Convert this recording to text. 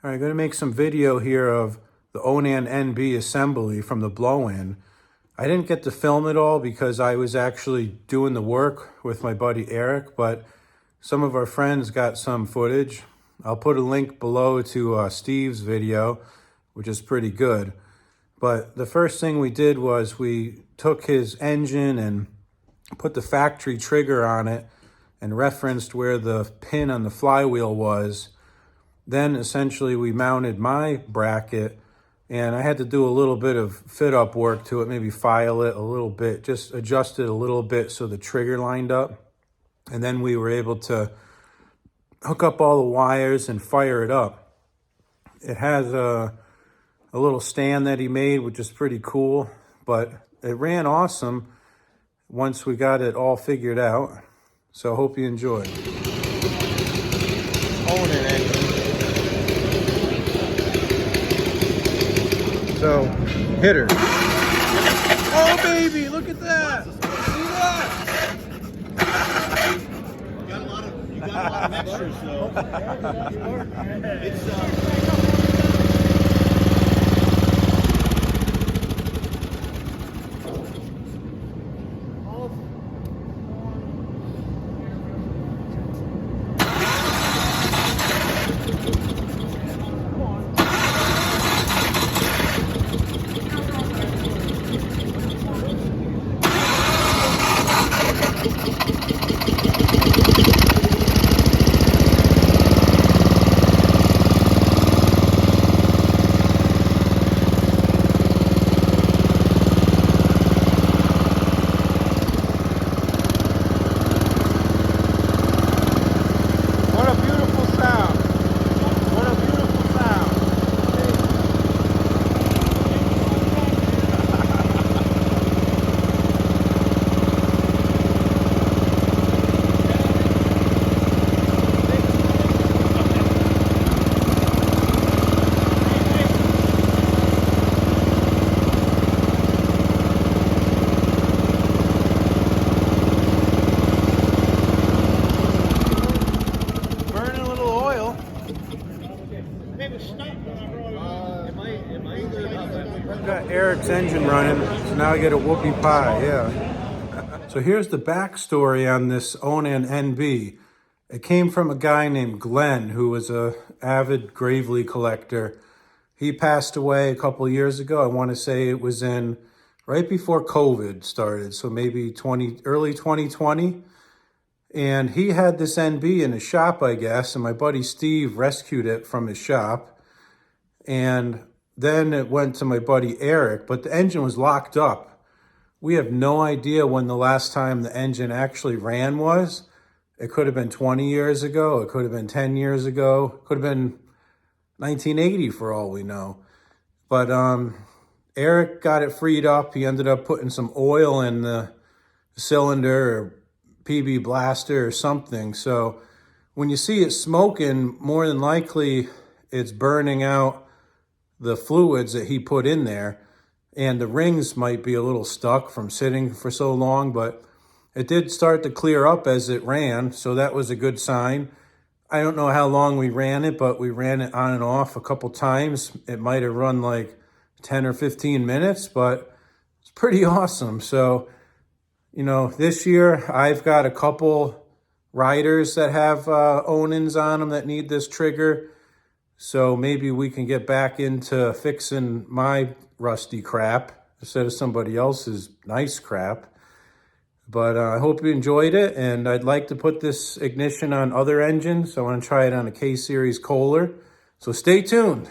All right, I'm going to make some video here of the Onan NB assembly from the blow-in. I didn't get to film it all because I was actually doing the work with my buddy Eric, but some of our friends got some footage. I'll put a link below to Steve's video, which is pretty good. But the first thing we did was we took his engine and put the factory trigger on it and referenced where the pin on the flywheel was. Then essentially we mounted my bracket, and I had to do a little bit of fit up work to it, maybe file it a little bit, just adjust it a little bit so the trigger lined up. And then we were able to hook up all the wires and fire it up. It has a little stand that he made, which is pretty cool, but it ran awesome once we got it all figured out. So I hope you enjoy. Onan engine. So, hit her. Oh, baby, look at that. See that? You got a lot of extras, though. It's got Eric's engine running, so now I get a whoopie pie, yeah. So here's the backstory on this Onan NB. It came from a guy named Glenn, who was a avid Gravely collector. He passed away a couple of years ago. I want to say it was in right before COVID started, so maybe early 2020. And he had this NB in his shop, I guess, and my buddy Steve rescued it from his shop. And then it went to my buddy Eric, but the engine was locked up. We have no idea when the last time the engine actually ran was. It could have been 20 years ago. It could have been 10 years ago. It could have been 1980 for all we know. But Eric got it freed up. He ended up putting some oil in the cylinder or PB blaster or something. So when you see it smoking, more than likely it's burning out the fluids that he put in there, and the rings might be a little stuck from sitting for so long, but it did start to clear up as it ran, so that was a good sign. I don't know how long we ran it, but we ran it on and off a couple times. It might have run like 10 or 15 minutes, but it's pretty awesome. So, you know, this year I've got a couple riders that have Onans on them that need this trigger. So maybe we can get back into fixing my rusty crap instead of somebody else's nice crap. But I hope you enjoyed it, and I'd like to put this ignition on other engines. I want to try it on a K-Series Kohler. So stay tuned.